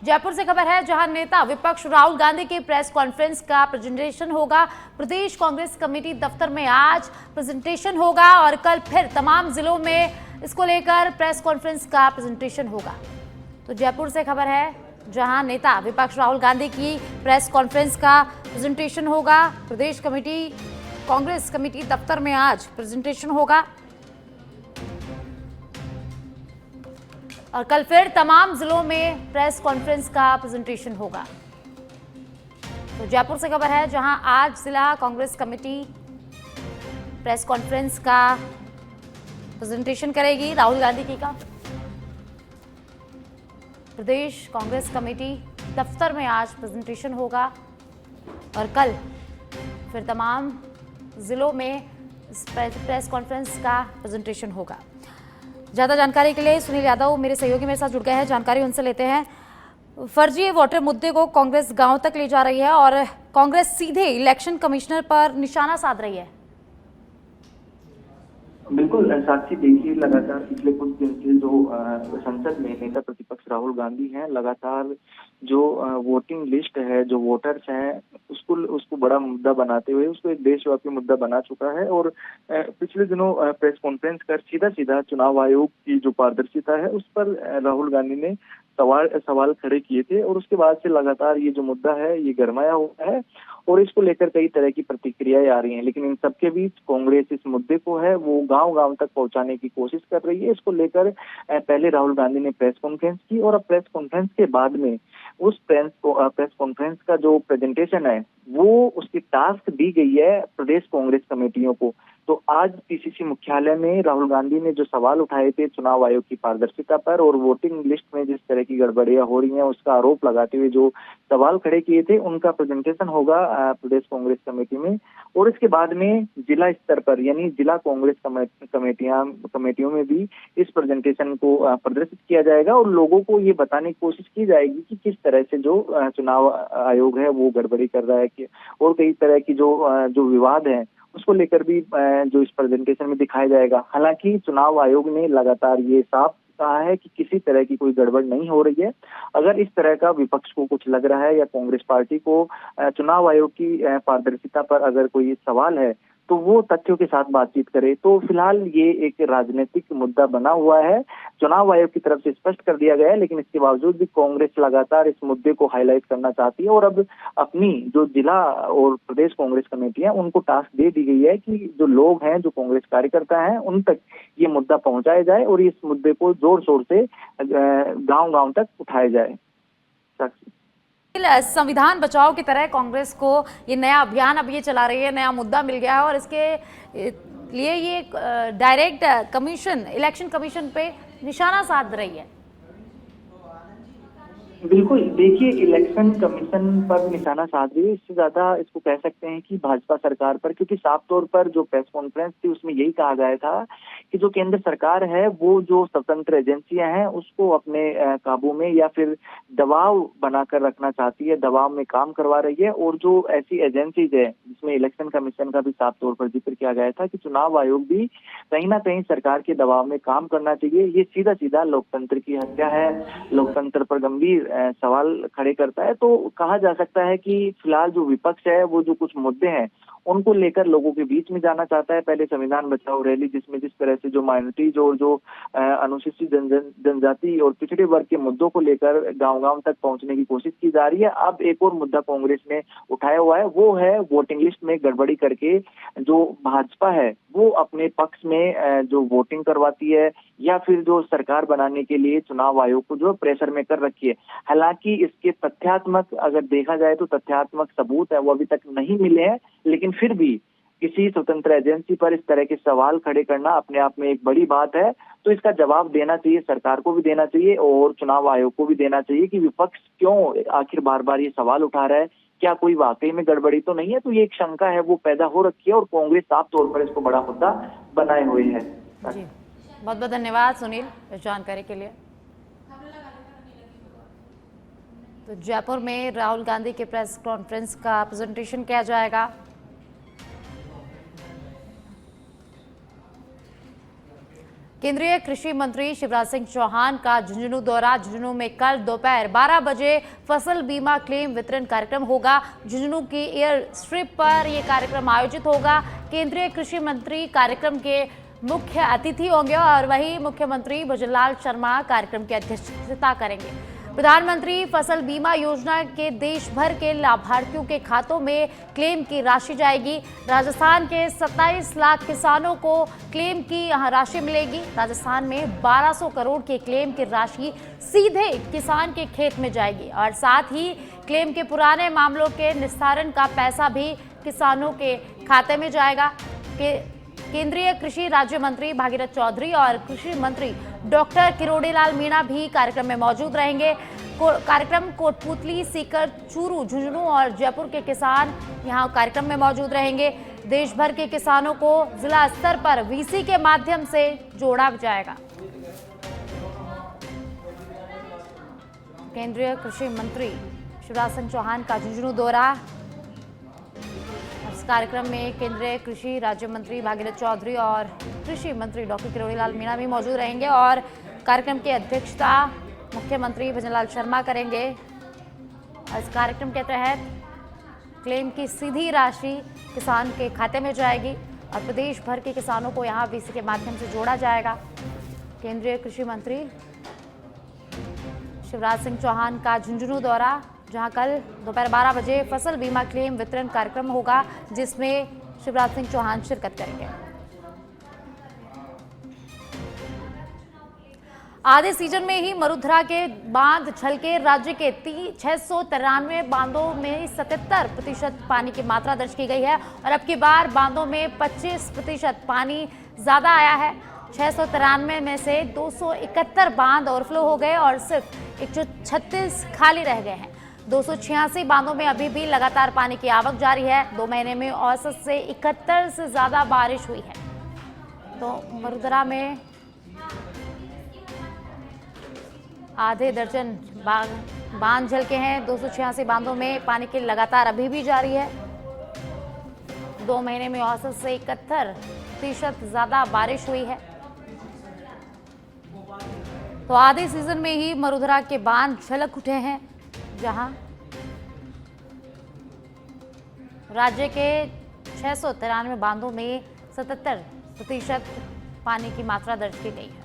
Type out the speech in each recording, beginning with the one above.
जयपुर से खबर है, जहां नेता विपक्ष राहुल गांधी के प्रेस कॉन्फ्रेंस का प्रेजेंटेशन होगा। प्रदेश कांग्रेस कमेटी दफ्तर में आज प्रेजेंटेशन होगा और कल फिर तमाम जिलों में इसको लेकर प्रेस कॉन्फ्रेंस का प्रेजेंटेशन होगा। तो जयपुर से खबर है, जहां नेता विपक्ष राहुल गांधी की प्रेस कॉन्फ्रेंस का प्रेजेंटेशन होगा। प्रदेश कमेटी कांग्रेस कमेटी दफ्तर में आज प्रेजेंटेशन होगा और कल फिर तमाम जिलों में प्रेस कॉन्फ्रेंस का प्रेजेंटेशन होगा। तो जयपुर से खबर है, जहां आज जिला कांग्रेस कमेटी प्रेस कॉन्फ्रेंस का प्रेजेंटेशन करेगी राहुल गांधी की का। प्रदेश कांग्रेस कमेटी दफ्तर में आज प्रेजेंटेशन होगा और कल फिर तमाम जिलों में प्रेस कॉन्फ्रेंस का प्रेजेंटेशन होगा। ज्यादा जानकारी के लिए सुनील यादव मेरे सहयोगी मेरे साथ जुड़ गए हैं, जानकारी उनसे लेते हैं। फर्जी वोटर मुद्दे को कांग्रेस गांव तक ले जा रही है और कांग्रेस सीधे इलेक्शन कमिश्नर पर निशाना साध रही है। बिल्कुल साक्षी, देखिए लगातार पिछले कुछ दिन से जो संसद में नेता प्रतिपक्ष राहुल गांधी हैं, लगातार जो वोटिंग लिस्ट है, जो वोटर्स हैं, उसको बड़ा मुद्दा बनाते हुए उसको एक देशव्यापी मुद्दा बना चुका है। और पिछले दिनों प्रेस कॉन्फ्रेंस कर सीधा चुनाव आयोग की जो पारदर्शिता है उस पर राहुल गांधी ने सवाल खड़े किए थे और उसके बाद से लगातार ये जो मुद्दा है ये गरमाया हुआ है और इसको लेकर कई तरह की प्रतिक्रियाएं आ रही हैं। लेकिन इन सबके बीच कांग्रेस इस मुद्दे को है वो गांव-गांव तक पहुंचाने की कोशिश कर रही है। इसको लेकर पहले राहुल गांधी ने प्रेस कॉन्फ्रेंस की और अब प्रेस कॉन्फ्रेंस के बाद में उस प्रेस कॉन्फ्रेंस का जो प्रेजेंटेशन है वो उसकी टास्क दी गई है प्रदेश कांग्रेस कमेटियों को। तो आज पीसीसी मुख्यालय में राहुल गांधी ने जो सवाल उठाए थे चुनाव आयोग की पारदर्शिता पर और वोटिंग लिस्ट में जिस तरह की गड़बड़ियां हो रही हैं उसका आरोप लगाते हुए जो सवाल खड़े किए थे उनका प्रेजेंटेशन होगा प्रदेश कांग्रेस कमेटी में। और इसके बाद में जिला स्तर पर यानी जिला कांग्रेस कमेटियों में भी इस प्रेजेंटेशन को प्रदर्शित किया जाएगा और लोगों को ये बताने की कोशिश की जाएगी कि किस तरह से जो चुनाव आयोग है वो गड़बड़ी कर रहा है कि और कई तरह की जो विवाद है उसको लेकर भी जो इस प्रेजेंटेशन में दिखाया जाएगा। हालांकि चुनाव आयोग ने लगातार ये साफ कहा है कि किसी तरह की कोई गड़बड़ नहीं हो रही है। अगर इस तरह का विपक्ष को कुछ लग रहा है या कांग्रेस पार्टी को चुनाव आयोग की पारदर्शिता पर अगर कोई सवाल है तो वो तथ्यों के साथ बातचीत करे। तो फिलहाल ये एक राजनीतिक मुद्दा बना हुआ है, चुनाव आयोग की तरफ से स्पष्ट कर दिया गया है, लेकिन इसके बावजूद भी कांग्रेस लगातार इस मुद्दे को हाईलाइट करना चाहती है और अब अपनी जो जिला और प्रदेश कांग्रेस कमेटी है उनको टास्क दे दी गई है कि जो लोग हैं, जो कांग्रेस कार्यकर्ता हैं, उन तक ये मुद्दा पहुंचाया जाए और इस मुद्दे को जोर शोर से गांव-गांव तक उठाया जाए। संविधान बचाओ की तरह कांग्रेस को ये नया अभियान अब ये चला रही है, नया मुद्दा मिल गया है और इसके लिए ये डायरेक्ट इलेक्शन कमीशन पे निशाना साध रही है। बिल्कुल, देखिए इलेक्शन कमीशन पर निशाना साध रही है, इससे ज्यादा इसको कह सकते हैं कि भाजपा सरकार पर, क्योंकि साफ तौर पर जो प्रेस कॉन्फ्रेंस थी उसमें यही कहा गया था कि जो केंद्र सरकार है वो जो स्वतंत्र एजेंसियां हैं उसको अपने काबू में या फिर दबाव बनाकर रखना चाहती है, दबाव में काम करवा रही है। और जो ऐसी एजेंसीज है जिसमें इलेक्शन कमीशन का भी साफ तौर पर जिक्र किया गया था कि चुनाव आयोग भी कहीं ना कहीं सरकार के दबाव में काम करना चाहिए, ये सीधा लोकतंत्र की हत्या है, लोकतंत्र पर गंभीर सवाल खड़े करता है। तो कहा जा सकता है कि फिलहाल जो विपक्ष है वो जो कुछ मुद्दे हैं उनको लेकर लोगों के बीच में जाना चाहता है। पहले संविधान बचाओ रैली जिसमें जिस तरह से जो माइनॉरिटीज और जो अनुसूचित जनजाति और पिछड़े वर्ग के मुद्दों को लेकर गांव-गांव तक पहुंचने की कोशिश की जा रही है। अब एक और मुद्दा कांग्रेस ने उठाया हुआ है, वो है वोटिंग लिस्ट में गड़बड़ी करके जो भाजपा है वो अपने पक्ष में जो वोटिंग करवाती है या फिर जो सरकार बनाने के लिए चुनाव आयोग को जो प्रेशर में कर रखी है। हालांकि इसके तथ्यात्मक अगर देखा जाए तो तथ्यात्मक सबूत है वो अभी तक नहीं मिले हैं, लेकिन फिर भी किसी स्वतंत्र एजेंसी पर इस तरह के सवाल खड़े करना अपने आप में एक बड़ी बात है। तो इसका जवाब देना चाहिए, सरकार को भी देना चाहिए और चुनाव आयोग को भी देना चाहिए कि विपक्ष क्यों आखिर बार ये सवाल उठा रहा है, क्या कोई वाकई में गड़बड़ी तो नहीं है। तो ये एक शंका है वो पैदा हो रखी है और कांग्रेस साफ तौर पर इसको बड़ा मुद्दा बनाए हुए है। बहुत बहुत धन्यवाद सुनील इस जानकारी के लिए। तो जयपुर में राहुल गांधी के प्रेस कॉन्फ्रेंस का प्रेजेंटेशन किया जाएगा। केंद्रीय कृषि मंत्री शिवराज सिंह चौहान का झुंझुनू दौरा। झुंझुनू में कल दोपहर 12 बजे फसल बीमा क्लेम वितरण कार्यक्रम होगा। झुंझुनू की एयर स्ट्रिप पर यह कार्यक्रम आयोजित होगा। केंद्रीय कृषि मंत्री कार्यक्रम के मुख्य अतिथि होंगे और वही मुख्यमंत्री भजनलाल शर्मा कार्यक्रम की अध्यक्षता करेंगे। प्रधानमंत्री फसल बीमा योजना के देश भर के लाभार्थियों के खातों में क्लेम की राशि जाएगी। राजस्थान के 27 लाख किसानों को क्लेम की यहां राशि मिलेगी। राजस्थान में 1200 करोड़ के क्लेम की राशि सीधे किसान के खेत में जाएगी और साथ ही क्लेम के पुराने मामलों के निस्तारण का पैसा भी किसानों के खाते में जाएगा। केंद्रीय कृषि राज्य मंत्री भागीरथ चौधरी और कृषि मंत्री डॉक्टर किरोड़ीलाल मीणा भी कार्यक्रम में मौजूद रहेंगे। कार्यक्रम कोटपुतली, सीकर, चूरू, झुंझुनू और जयपुर के किसान यहां कार्यक्रम में मौजूद रहेंगे। देश भर के किसानों को जिला स्तर पर वीसी के माध्यम से जोड़ा जाएगा। केंद्रीय कृषि मंत्री शिवराज सिंह चौहान का झुंझुनू दौरा। इस कार्यक्रम में केंद्रीय कृषि राज्य मंत्री भागीरथ चौधरी और कृषि मंत्री डॉक्टर किरोड़ीलाल मीणा भी मौजूद रहेंगे और कार्यक्रम की अध्यक्षता मुख्यमंत्री भजनलाल शर्मा करेंगे। इस कार्यक्रम के तहत क्लेम की सीधी राशि किसान के खाते में जाएगी और प्रदेश भर के किसानों को यहां वीसी के माध्यम से जोड़ा जाएगा। केंद्रीय कृषि मंत्री शिवराज सिंह चौहान का झुंझुनू दौरा, जहां कल दोपहर 12 बजे फसल बीमा क्लेम वितरण कार्यक्रम होगा, जिसमें शिवराज सिंह चौहान शिरकत करेंगे। आधे सीजन में ही मरुधरा के बांध छलके। राज्य के 693 बांधों में 77% पानी की मात्रा दर्ज की गई है और अब की बार बांधों में 25% पानी ज्यादा आया है। 693 में से 271 बांध ओवरफ्लो हो गए और सिर्फ 136 खाली रह गए हैं। 286 बांधों में अभी भी लगातार पानी की आवक जारी है। 2 महीने में औसत से 71 से ज्यादा बारिश हुई है। तो मरुधरा में आधे दर्जन बांध झलके हैं। 286 बांधों में पानी की लगातार अभी भी जारी है। 2 महीने में औसत से 71% ज्यादा बारिश हुई है। तो आधे सीजन में ही मरुधरा के बांध छलक उठे हैं, जहां राज्य के 693 बांधों में 77% पानी की मात्रा दर्ज की गई है।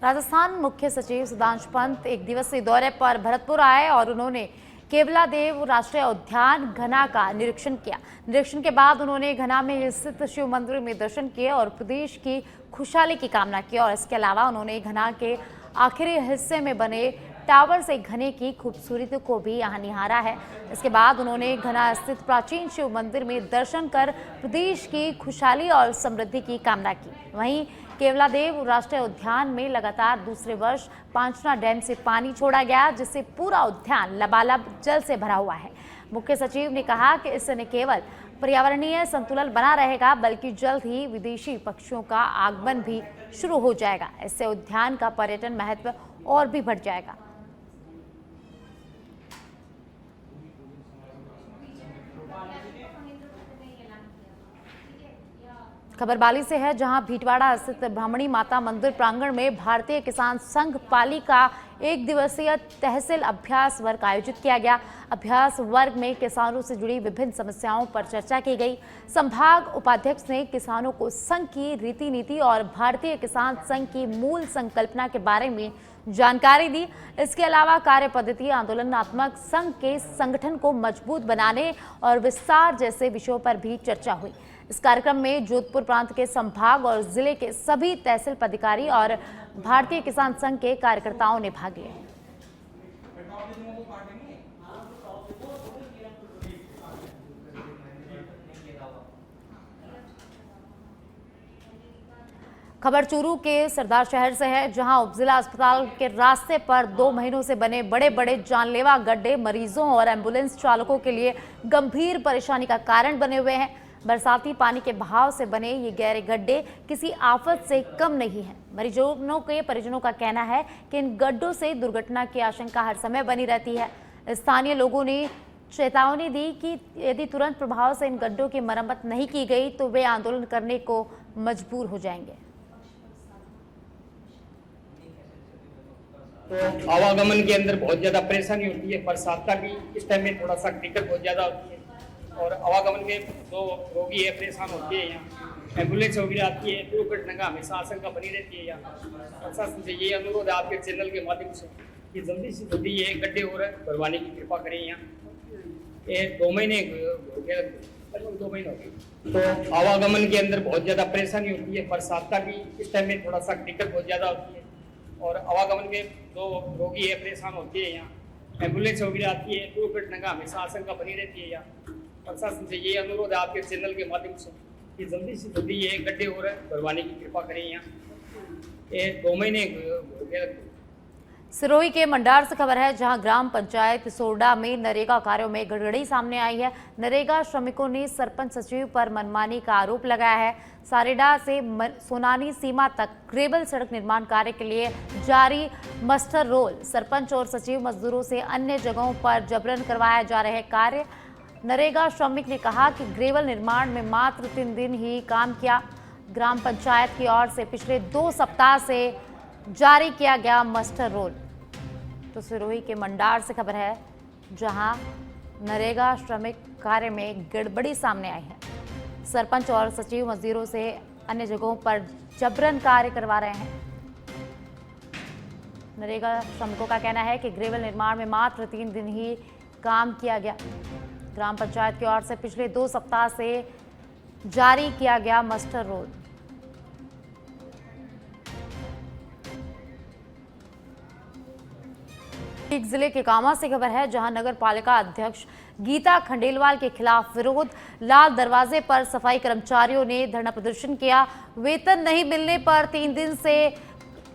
राजस्थान मुख्य सचिव सुधांशु पंत एक दिवसीय दौरे पर भरतपुर आए और उन्होंने केवलादेव राष्ट्रीय उद्यान घना का निरीक्षण किया। निरीक्षण के बाद उन्होंने घना में स्थित शिव मंदिर में दर्शन किए और प्रदेश की खुशहाली की कामना की और इसके अलावा उन्होंने घना के आखिरी हिस्से में बने टावर से घने की खूबसूरती को भी यहाँ निहारा है। इसके बाद उन्होंने घना स्थित प्राचीन शिव मंदिर में दर्शन कर प्रदेश की खुशहाली और समृद्धि की कामना की। वहीं केवलादेव राष्ट्रीय उद्यान में लगातार दूसरे वर्ष पांचना डैम से पानी छोड़ा गया, जिससे पूरा उद्यान लबालब जल से भरा हुआ है। मुख्य सचिव ने कहा कि इससे न केवल पर्यावरणीय संतुलन बना रहेगा, बल्कि जल्द ही विदेशी पक्षियों का आगमन भी शुरू हो जाएगा। इससे उद्यान का पर्यटन महत्व और भी बढ़ जाएगा। खबर बाली से है, जहां भीटवाड़ा स्थित ब्राह्मणी माता मंदिर प्रांगण में भारतीय किसान संघ पाली का एक दिवसीय तहसील अभ्यास वर्ग आयोजित किया गया। अभ्यास वर्ग में किसानों से जुड़ी विभिन्न समस्याओं पर चर्चा की गई। संभाग उपाध्यक्ष ने किसानों को संघ की रीति नीति और भारतीय किसान संघ की मूल संकल्पना के बारे में जानकारी दी। इसके अलावा कार्य पद्धति, आंदोलनात्मक संघ के संगठन को मजबूत बनाने और विस्तार जैसे विषयों पर भी चर्चा हुई। इस कार्यक्रम में जोधपुर प्रांत के संभाग और जिले के सभी तहसील पदाधिकारी और भारतीय किसान संघ के कार्यकर्ताओं ने भाग लिया। खबर चूरू के सरदार शहर से है, जहां उपजिला अस्पताल के रास्ते पर 2 महीनों से बने बड़े बड़े जानलेवा गड्ढे मरीजों और एम्बुलेंस चालकों के लिए गंभीर परेशानी का कारण बने हुए हैं। बरसाती पानी के बहाव से बने ये गहरे गड्ढे किसी आफत से कम नहीं है। मरीजों के परिजनों का कहना है कि इन गड्ढों से दुर्घटना की आशंका हर समय बनी रहती है। स्थानीय लोगों ने चेतावनी दी कि यदि तुरंत प्रभाव से इन गड्ढों की मरम्मत नहीं की गई तो वे आंदोलन करने को मजबूर हो जाएंगे। तो आवागमन के अंदर बहुत ज़्यादा परेशानी होती है, बरसात की इस टाइम में थोड़ा सा दिक्कत बहुत ज़्यादा होती है और आवागमन में जो रोगी है परेशान होते हैं। यहाँ एम्बुलेंस वगैरह आती है, दुर्घटना का हमेशा आशंका बनी रहती है। यहाँ प्रशासन से ये अनुरोध है आपके चैनल के माध्यम से कि जल्दी से जल्दी ये गड्ढे और भरवाने की कृपा करें। यहाँ ये 2 महीने हो गए, 2 महीने हो गए। तो आवागमन के अंदर बहुत ज़्यादा परेशानी होती है, बरसात की इस टाइम में थोड़ा सा दिक्कत बहुत ज़्यादा होती है और आवागमन में जो रोगी है परेशान होते हैं। यहाँ एम्बुलेंस वगैरह आती है, दुर्घटना का हमेशा आशंका बनी रहती है। यहाँ प्रशासन से ये अनुरोध है आपके चैनल के माध्यम से कि जल्दी से जल्दी ये गड्ढे और भरवाने की कृपा करें। यहाँ ये 2 महीने हो गए। सिरोही के मंडार से खबर है, जहां ग्राम पंचायत सोरडा में नरेगा कार्यों में गड़बड़ी सामने आई है। नरेगा श्रमिकों ने सरपंच सचिव पर मनमानी का आरोप लगाया है। सारेडा से सोनानी सीमा तक ग्रेवल सड़क निर्माण कार्य के लिए जारी मस्टर रोल सरपंच और सचिव मजदूरों से अन्य जगहों पर जबरन करवाया जा रहे कार्य। नरेगा श्रमिक ने कहा कि ग्रेवल निर्माण में मात्र 3 दिन ही काम किया। ग्राम पंचायत की ओर से पिछले 2 सप्ताह से जारी किया गया मस्टर रोल। तो सिरोही के मंडार से खबर है, जहां नरेगा श्रमिक कार्य में गड़बड़ी सामने आई है। सरपंच और सचिव मजदूरों से अन्य जगहों पर जबरन कार्य करवा रहे हैं। नरेगा श्रमिकों का कहना है कि ग्रेवल निर्माण में मात्र 3 दिन ही काम किया गया। ग्राम पंचायत की ओर से पिछले 2 सप्ताह से जारी किया गया मस्टर रोल। एक जिले के कामा से खबर है, जहां नगर पालिका अध्यक्ष गीता खंडेलवाल के खिलाफ विरोध। लाल दरवाजे पर सफाई कर्मचारियों ने धरना प्रदर्शन किया। वेतन नहीं मिलने पर 3 दिन से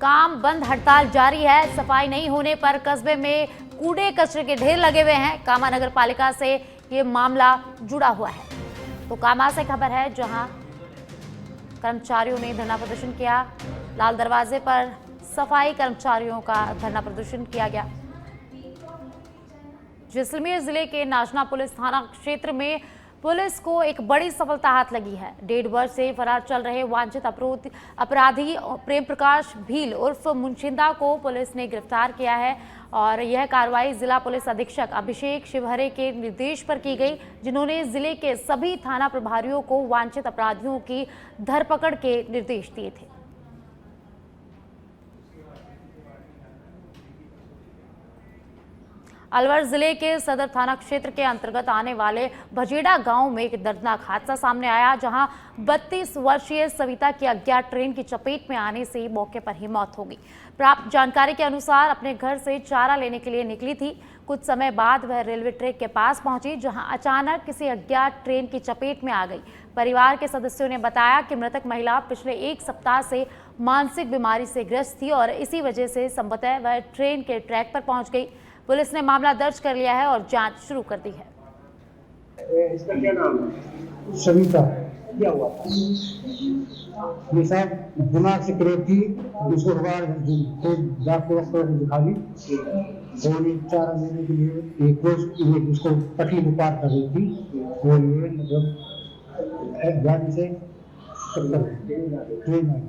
काम बंद हड़ताल जारी है। सफाई नहीं होने पर कस्बे में कूड़े कचरे के ढेर लगे हुए हैं। कामा नगर पालिका से ये मामला जुड़ा हुआ है। तो कामा से खबर है, जहां कर्मचारियों ने धरना प्रदर्शन किया। लाल दरवाजे पर सफाई कर्मचारियों का धरना प्रदर्शन किया गया। जैसलमेर जिले के नाजना पुलिस थाना क्षेत्र में पुलिस को एक बड़ी सफलता हाथ लगी है। 1.5 वर्ष से फरार चल रहे वांछित अपराधी प्रेम प्रकाश भील उर्फ मुंशिंदा को पुलिस ने गिरफ्तार किया है और यह कार्रवाई जिला पुलिस अधीक्षक अभिषेक शिवहरे के निर्देश पर की गई, जिन्होंने जिले के सभी थाना प्रभारियों को वांछित अपराधियों की धरपकड़ के निर्देश दिए थे। अलवर जिले के सदर थाना क्षेत्र के अंतर्गत आने वाले भजेड़ा गांव में एक दर्दनाक हादसा सामने आया, जहां 32 वर्षीय सविता की अज्ञात ट्रेन की चपेट में आने से मौके पर ही मौत हो गई। प्राप्त जानकारी के अनुसार अपने घर से चारा लेने के लिए निकली थी। कुछ समय बाद वह रेलवे ट्रैक के पास पहुंची, जहां अचानक किसी अज्ञात ट्रेन की चपेट में आ गई। परिवार के सदस्यों ने बताया कि मृतक महिला पिछले 1 सप्ताह से मानसिक बीमारी से ग्रस्त थी और इसी वजह से संभवतः वह ट्रेन के ट्रैक पर पहुंच गई। पुलिस ने मामला दर्ज कर लिया है और जांच शुरू कर दी है। इसका क्या नाम है? सविता। क्या हुआ था? ये साहब दिमाग से क्रेप थी, उसको तो डॉक्टर को दिखा ली और ये चारा लेने के लिए एक रोज उसको पटली को पार कर रही थी और ये मतलब गाड़ी से ट्रेन आई।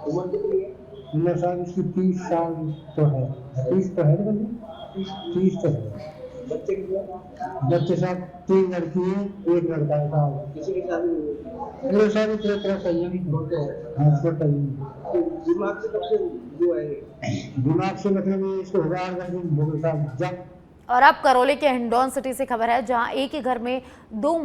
उम्र कितनी है? उम्र साहब इसकी 30 साल तो है। 30 तो है ना? 30 तो है। बच्चे कितने? बच्चे साहब 3 लड़की है, 1 लड़का है साहब। किसी की शादी नहीं हुई? मेरे सारे तरह सही नहीं होते हैं। हाँ, छोटा ही तो दिमाग से कब से जो आएंगे? दिमाग से मतलब इसको हजार कर साहब जब। और अब करौली के हिंडौन सिटी से खबर है, जहां एक ही घर में 2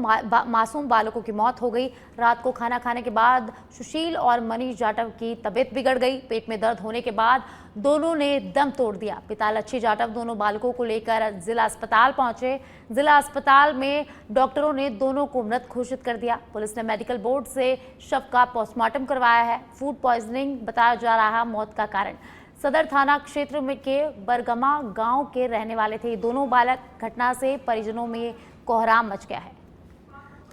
मासूम बालकों की मौत हो गई। रात को खाना खाने के बाद सुशील और मनीष जाटव की तबीयत बिगड़ गई। पेट में दर्द होने के बाद दोनों ने दम तोड़ दिया। पिता लच्छी जाटव दोनों बालकों को लेकर जिला अस्पताल पहुंचे। जिला अस्पताल में डॉक्टरों ने दोनों को मृत घोषित कर दिया। पुलिस ने मेडिकल बोर्ड से शव का पोस्टमार्टम करवाया है। फूड पॉइजनिंग बताया जा रहा मौत का कारण। सदर थाना क्षेत्र में के बरगमा गांव के रहने वाले थे। दोनों बालक घटना से परिजनों में कोहराम मच गया है।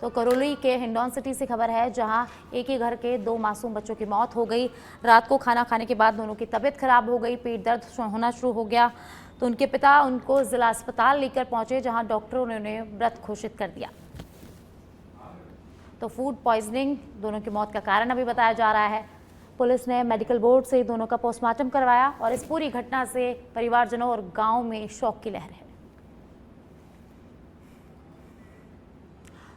तो करौली के हिंडौन सिटी से खबर है, जहां एक ही घर के 2 मासूम बच्चों की मौत हो गई। रात को खाना खाने के बाद दोनों की तबीयत खराब हो गई, पेट दर्द होना शुरू हो गया। तो उनके पिता उनको जिला अस्पताल लेकर पहुंचे, जहां डॉक्टरों ने उन्हें मृत घोषित कर दिया। तो फूड पॉइजनिंग दोनों की मौत का कारण अभी बताया जा रहा है। पुलिस ने मेडिकल बोर्ड से दोनों का पोस्टमार्टम करवाया और इस पूरी घटना से परिवारजनों और गांव में शोक की लहर है।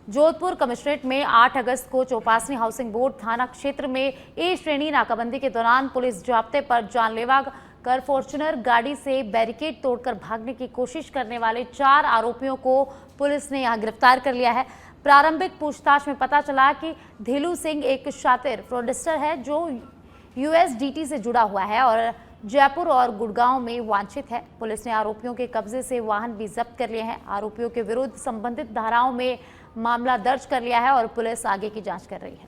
जोधपुर कमिश्नरेट में 8 अगस्त को चौपासनी हाउसिंग बोर्ड थाना क्षेत्र में ए श्रेणी नाकाबंदी के दौरान पुलिस जाब्ते पर जानलेवा कर फॉर्च्यूनर गाड़ी से बैरिकेड तोड़कर भागने की कोशिश करने वाले 4 आरोपियों को पुलिस ने यहां गिरफ्तार कर लिया है। प्रारंभिक पूछताछ में पता चला कि धेलू सिंह एक शातिर फ्रॉडस्टर है जो USDT से जुड़ा हुआ है और जयपुर और गुड़गांव में वांछित है। पुलिस ने आरोपियों के कब्जे से वाहन भी जब्त कर लिए हैं। आरोपियों के विरुद्ध संबंधित धाराओं में मामला दर्ज कर लिया है और पुलिस आगे की जांच कर रही है।